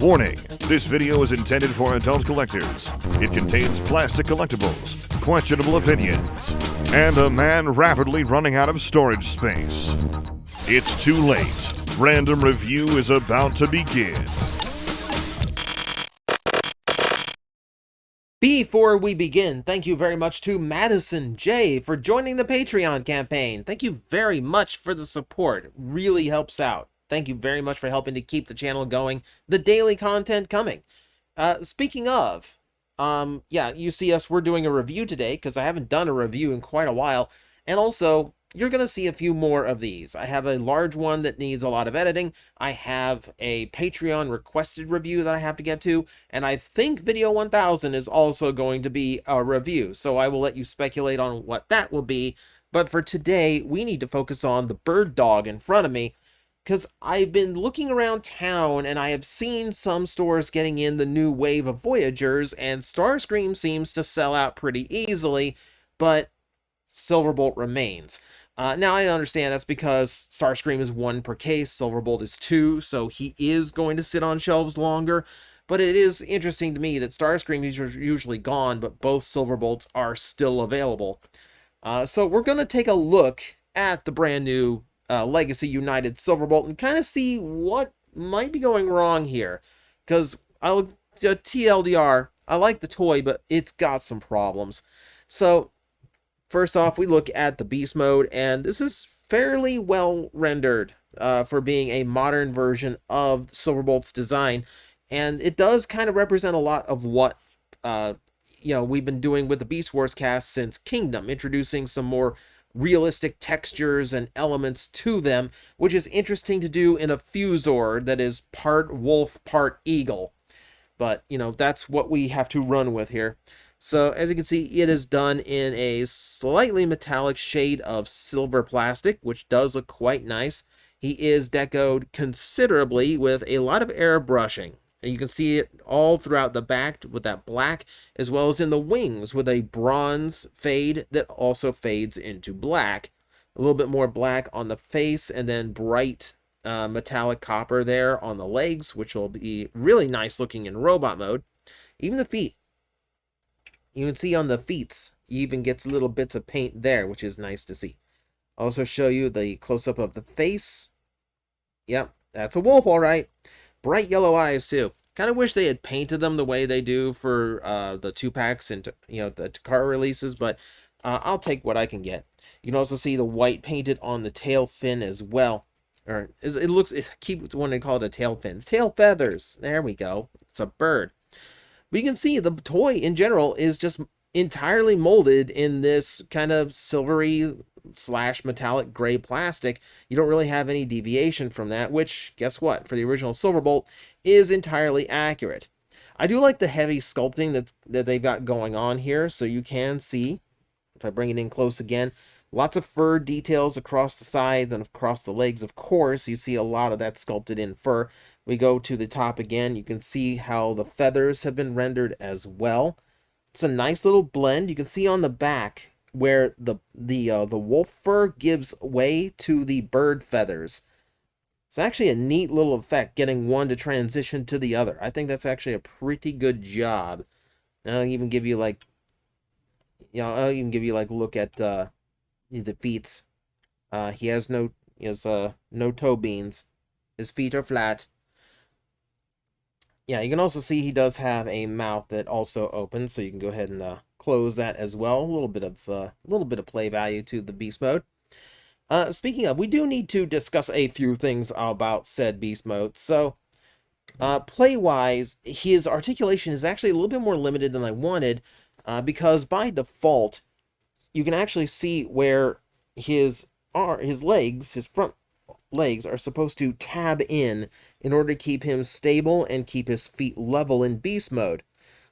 Warning, this video is intended for adult collectors. It contains plastic collectibles, questionable opinions, and a man rapidly running out of storage space. It's too late. Random review is about to begin. Before we begin, thank you very much to Madison J for joining the Patreon campaign. Thank you very much for the support. It really helps out. Thank you very much for helping to keep the channel going, the daily content coming. Speaking of, you see us, we're doing a review today because I haven't done a review in quite a while. And also, you're going to see a few more of these. I have a large one that needs a lot of editing. I have a Patreon requested review that I have to get to. And I think video 1000 is also going to be a review. So I will let you speculate on what that will be. But for today, we need to focus on the bird dog in front of me, because I've been looking around town and I have seen some stores getting in the new wave of Voyagers, and Starscream seems to sell out pretty easily, but Silverbolt remains. Now I understand that's because Starscream is 1 per case, Silverbolt is 2, so he is going to sit on shelves longer, but it is interesting to me that Starscream is usually gone, but both Silverbolts are still available. So we're going to take a look at the brand new Legacy United Silverbolt and kind of see what might be going wrong here, because TLDR, I like the toy, but it's got some problems. So first off, we look at the beast mode, and this is fairly well rendered for being a modern version of Silverbolt's design, and it does kind of represent a lot of what we've been doing with the Beast Wars cast since Kingdom, introducing some more realistic textures and elements to them, which is interesting to do in a Fusor that is part wolf, part eagle. But, that's what we have to run with here. So, as you can see, it is done in a slightly metallic shade of silver plastic, which does look quite nice. He is decoed considerably with a lot of airbrushing. And you can see it all throughout the back with that black, as well as in the wings with a bronze fade that also fades into black. A little bit more black on the face, and then bright metallic copper there on the legs, which will be really nice looking in robot mode. Even the feet. You can see on the feet, he even gets little bits of paint there, which is nice to see. I'll also show you the close-up of the face. Yep, that's a wolf, all right. Bright yellow eyes, too. Kind of wish they had painted them the way they do for the 2-packs and, the Takara releases, but I'll take what I can get. You can also see the white painted on the tail fin as well. Or I keep wanting to call it a tail fin. Tail feathers. There we go. It's a bird. But you can see the toy in general is just entirely molded in this kind of silvery / metallic gray plastic. You don't really have any deviation from that, which, guess what, for the original Silverbolt is entirely accurate. I do like the heavy sculpting that they've got going on here, so you can see, if I bring it in close again, lots of fur details across the sides and across the legs. Of course, you see a lot of that sculpted in fur. We go to the top again, you can see how the feathers have been rendered as well. It's a nice little blend. You can see on the back where the wolf fur gives way to the bird feathers. It's actually a neat little effect, getting one to transition to the other. I think that's actually a pretty good job. I'll even give you a look at the feet. He has no toe beans. His feet are flat. Yeah, you can also see he does have a mouth that also opens, so you can go ahead and close that as well. A little bit of play value to the beast mode. Speaking of, we do need to discuss a few things about said beast mode. So, play-wise, his articulation is actually a little bit more limited than I wanted, because by default, you can actually see where his front legs are supposed to tab in order to keep him stable and keep his feet level in beast mode,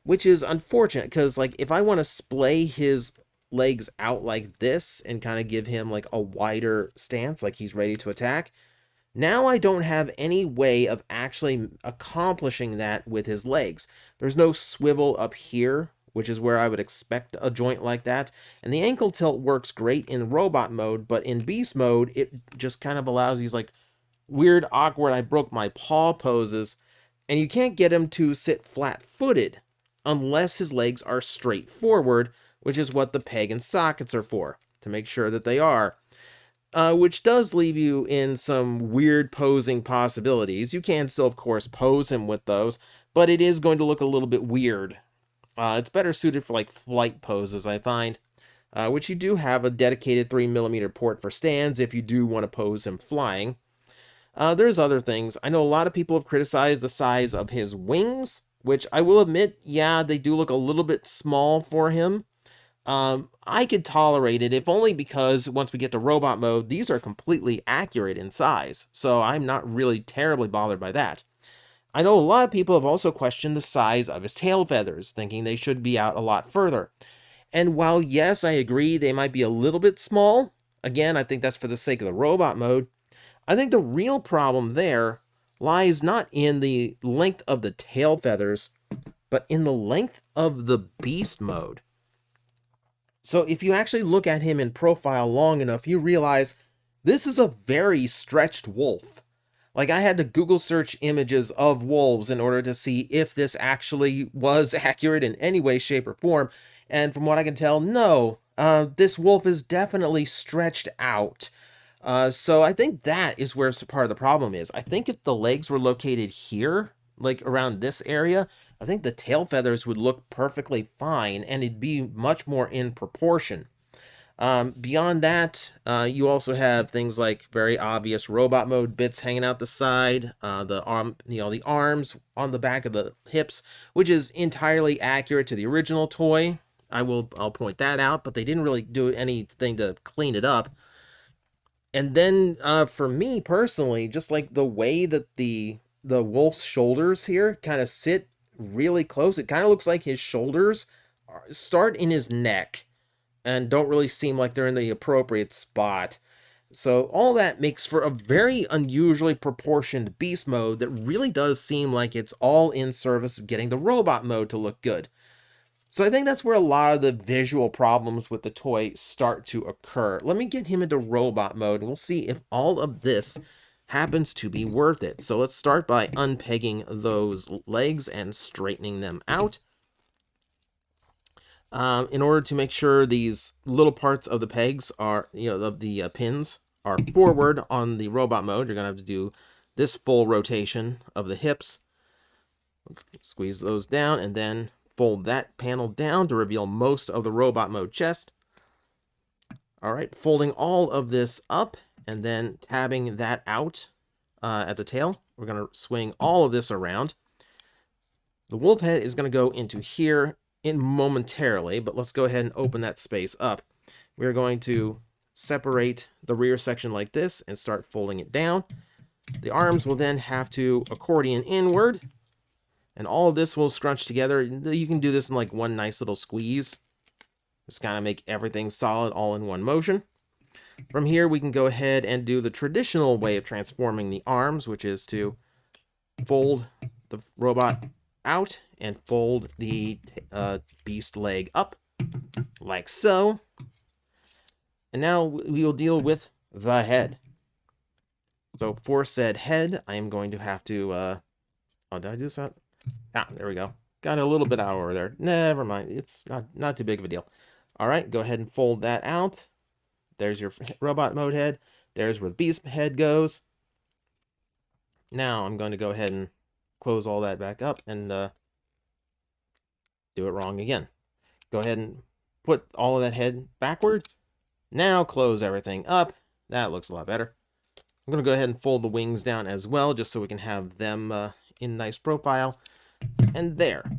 which is unfortunate because, like, if I want to splay his legs out like this and kind of give him like a wider stance, like he's ready to attack, now I don't have any way of actually accomplishing that with his legs. There's no swivel up here, which is where I would expect a joint like that. And the ankle tilt works great in robot mode, but in beast mode, it just kind of allows these like weird, awkward, I broke my paw poses And you can't get him to sit flat-footed unless his legs are straight forward, which is what the peg and sockets are for, to make sure that they are. Which does leave you in some weird posing possibilities. You can still, of course, pose him with those, but it is going to look a little bit weird. It's better suited for like flight poses, I find, which you do have a dedicated 3mm port for stands if you do want to pose him flying. There's other things. I know a lot of people have criticized the size of his wings, which I will admit, yeah, they do look a little bit small for him. I could tolerate it, if only because once we get to robot mode, these are completely accurate in size, so I'm not really terribly bothered by that. I know a lot of people have also questioned the size of his tail feathers, thinking they should be out a lot further. And while yes, I agree they might be a little bit small, again, I think that's for the sake of the robot mode, I think the real problem there lies not in the length of the tail feathers, but in the length of the beast mode. So if you actually look at him in profile long enough, you realize this is a very stretched wolf. Like, I had to Google search images of wolves in order to see if this actually was accurate in any way, shape, or form. And from what I can tell, no. This wolf is definitely stretched out. So I think that is where part of the problem is. I think if the legs were located here, like around this area, I think the tail feathers would look perfectly fine, and it'd be much more in proportion. Beyond that, you also have things like very obvious robot mode bits hanging out the side, the arms on the back of the hips, which is entirely accurate to the original toy. I'll point that out, but they didn't really do anything to clean it up. And then, for me personally, just like the way that the wolf's shoulders here kind of sit really close, it kind of looks like his shoulders start in his neck and don't really seem like they're in the appropriate spot. So all that makes for a very unusually proportioned beast mode that really does seem like it's all in service of getting the robot mode to look good. So I think that's where a lot of the visual problems with the toy start to occur. Let me get him into robot mode, and we'll see if all of this happens to be worth it. So let's start by unpegging those legs and straightening them out. In order to make sure these little parts of the pegs are, the pins are forward on the robot mode, you're going to have to do this full rotation of the hips. Squeeze those down and then fold that panel down to reveal most of the robot mode chest. All right, folding all of this up and then tabbing that out at the tail. We're going to swing all of this around. The wolf head is going to go into here momentarily, but let's go ahead and open that space up. We're going to separate the rear section like this and start folding it down. The arms will then have to accordion inward, and all of this will scrunch together. You can do this in like one nice little squeeze. Just kind of make everything solid all in one motion. From here, we can go ahead and do the traditional way of transforming the arms, which is to fold the robot out and fold the beast leg up, like so. And now we will deal with the head. So for said head, I am going to have to, oh, did I do that? Ah, there we go. Got a little bit out over there. Never mind. It's not too big of a deal. All right, go ahead and fold that out. There's your robot mode head. There's where the beast head goes. Now I'm going to go ahead and close all that back up and do it wrong again. Go ahead and put all of that head backward. Now close everything up. That looks a lot better. I'm going to go ahead and fold the wings down as well, just so we can have them in nice profile. And there.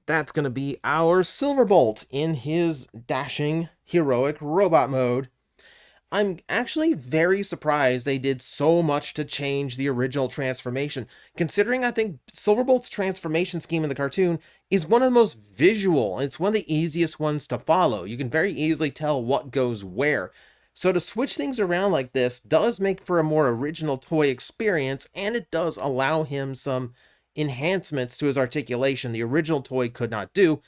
That's going to be our Silverbolt in his dashing, heroic robot mode. I'm actually very surprised they did so much to change the original transformation, considering I think Silverbolt's transformation scheme in the cartoon is one of the most visual, and it's one of the easiest ones to follow. You can very easily tell what goes where. So to switch things around like this does make for a more original toy experience, and it does allow him some enhancements to his articulation the original toy could not do,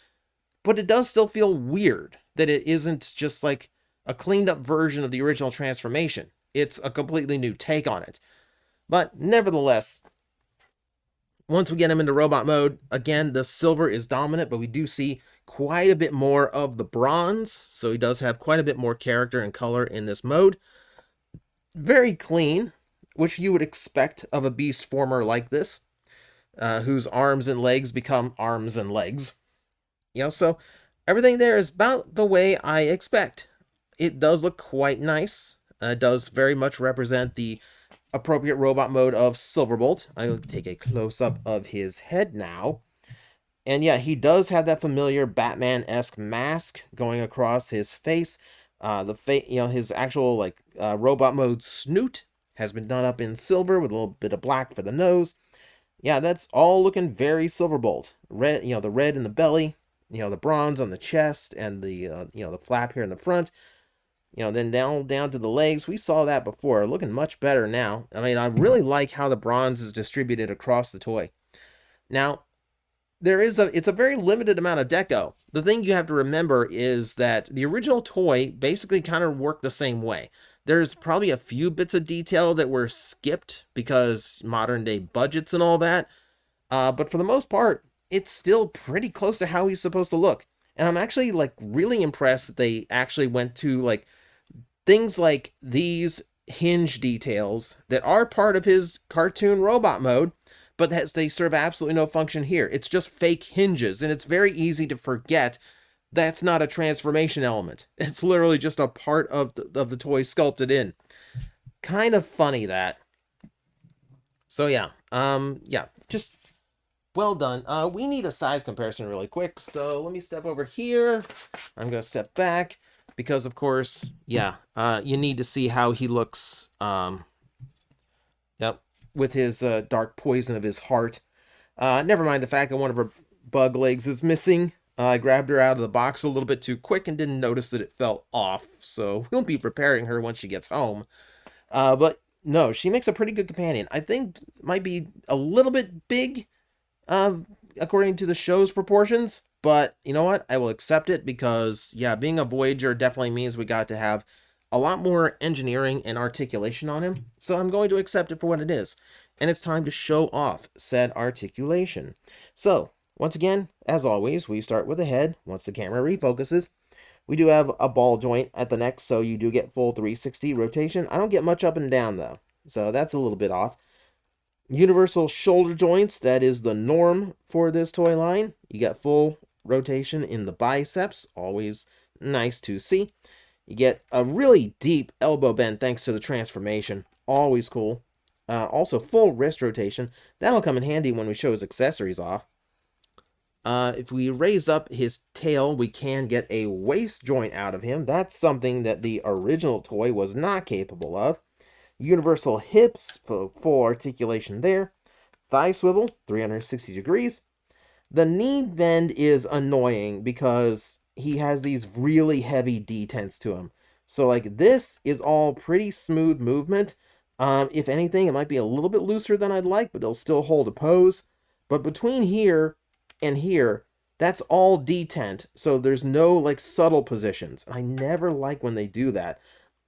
but it does still feel weird that it isn't just like a cleaned up version of the original transformation. It's a completely new take on it. But nevertheless, Once we get him into robot mode, again, the silver is dominant, but we do see quite a bit more of the bronze. So he does have quite a bit more character and color in this mode. Very clean, which you would expect of a beast former like this, whose arms and legs become arms and legs. So everything there is about the way I expect. It does look quite nice. It does very much represent the appropriate robot mode of Silverbolt. I'll take a close-up of his head now. And yeah, he does have that familiar Batman-esque mask going across his face. His actual robot mode snoot has been done up in silver with a little bit of black for the nose. Yeah, that's all looking very Silverbolt. Red, the red in the belly, the bronze on the chest, and the flap here in the front. Then down to the legs. We saw that before, looking much better now. I mean, I really like how the bronze is distributed across the toy. Now, it's a very limited amount of deco. The thing you have to remember is that the original toy basically kind of worked the same way. There's probably a few bits of detail that were skipped because modern day budgets and all that. But for the most part, it's still pretty close to how he's supposed to look. And I'm actually really impressed that they actually went to things like these hinge details that are part of his cartoon robot mode, but they serve absolutely no function here. It's just fake hinges, and it's very easy to forget that's not a transformation element. It's literally just a part of the toy sculpted in. Kind of funny, that. So yeah, just well done. We need a size comparison really quick, so let me step over here. I'm going to step back because, of course, you need to see how he looks, with his dark poison of his heart. Never mind the fact that one of her bug legs is missing. I grabbed her out of the box a little bit too quick and didn't notice that it fell off, so we'll be preparing her once she gets home. But no, she makes a pretty good companion. I think might be a little bit big, according to the show's proportions, but you know what? I will accept it because, being a Voyager definitely means we got to have a lot more engineering and articulation on him, so I'm going to accept it for what it is. And it's time to show off said articulation. So, once again, as always, we start with the head. Once the camera refocuses, we do have a ball joint at the neck, so you do get full 360 rotation. I don't get much up and down, though, so that's a little bit off. Universal shoulder joints, that is the norm for this toy line. You get full rotation in the biceps, always nice to see. You get a really deep elbow bend thanks to the transformation, always cool. Also full wrist rotation, that'll come in handy when we show his accessories off. If we raise up his tail, we can get a waist joint out of him. That's something that the original toy was not capable of. Universal hips, for full articulation there. Thigh swivel, 360 degrees. The knee bend is annoying because he has these really heavy detents to him. So this is all pretty smooth movement. If anything, it might be a little bit looser than I'd like, but it'll still hold a pose. But between here and here, that's all detent, so there's no subtle positions. I never like when they do that.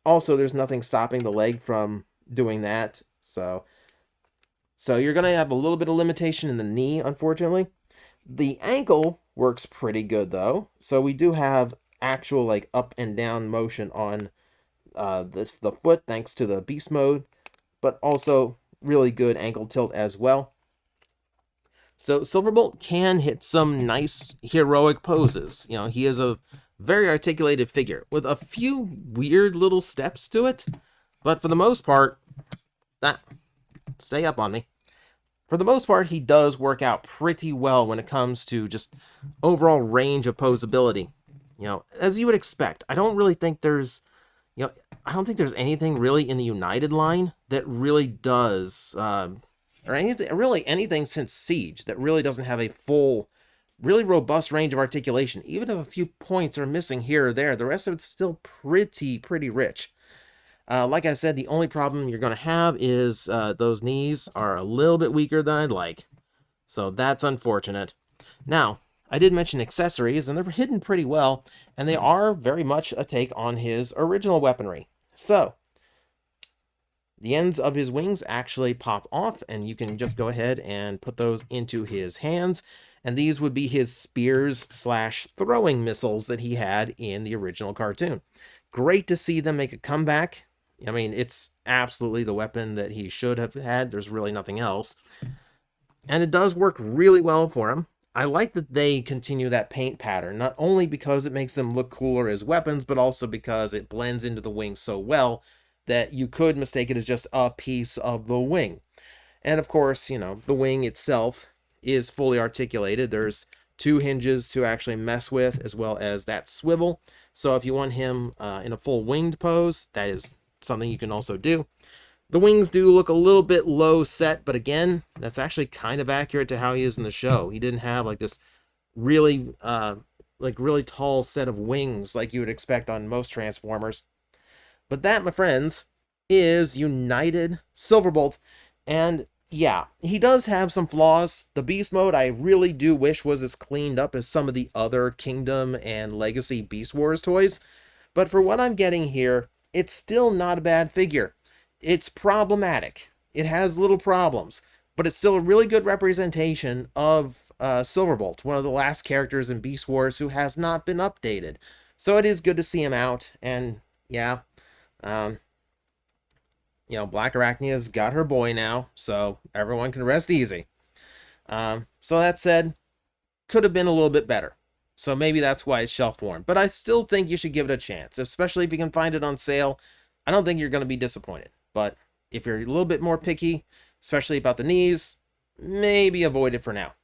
Also, there's nothing stopping the leg from doing that, so you're gonna have a little bit of limitation in the knee, unfortunately. The ankle works pretty good though, so we do have actual up and down motion on the foot thanks to the beast mode, but also really good ankle tilt as well. So Silverbolt can hit some nice heroic poses. He is a very articulated figure with a few weird little steps to it, but for the most part, stay up on me. For the most part, he does work out pretty well when it comes to just overall range of posability. As you would expect. I don't really think there's, I don't think there's anything really in the United line that really does, or anything since Siege that really doesn't have a full, really robust range of articulation. Even if a few points are missing here or there, the rest of it's still pretty rich. Like I said, the only problem you're going to have is those knees are a little bit weaker than I'd like. So that's unfortunate. Now, I did mention accessories, and they're hidden pretty well, and they are very much a take on his original weaponry. So, The ends of his wings actually pop off, and you can just go ahead and put those into his hands. And these would be his spears slash throwing missiles that he had in the original cartoon. Great to see them make a comeback. I mean, it's absolutely the weapon that he should have had. There's really nothing else. And it does work really well for him. I like that they continue that paint pattern, not only because it makes them look cooler as weapons, but also because it blends into the wing so well that you could mistake it as just a piece of the wing. And of course, you know, the wing itself is fully articulated. There's 2 hinges to actually mess with, as well as that swivel. So if you want him in a full winged pose, that is something you can also do. The wings do look a little bit low set, but again, that's actually kind of accurate to how he is in the show. He didn't have like this really really tall set of wings like you would expect on most Transformers. But that, my friends, is United Silverbolt. And yeah, he does have some flaws. The Beast Mode I really do wish was as cleaned up as some of the other Kingdom and Legacy Beast Wars toys. But for what I'm getting here, it's still not a bad figure. It's problematic. It has little problems, but it's still a really good representation of Silverbolt, one of the last characters in Beast Wars who has not been updated. So it is good to see him out, and yeah, you know, Black Arachnia's got her boy now, so everyone can rest easy. So that said, could have been a little bit better. So maybe that's why it's shelf warm. But I still think you should give it a chance, especially if you can find it on sale. I don't think you're going to be disappointed. But if you're a little bit more picky, especially about the knees, maybe avoid it for now.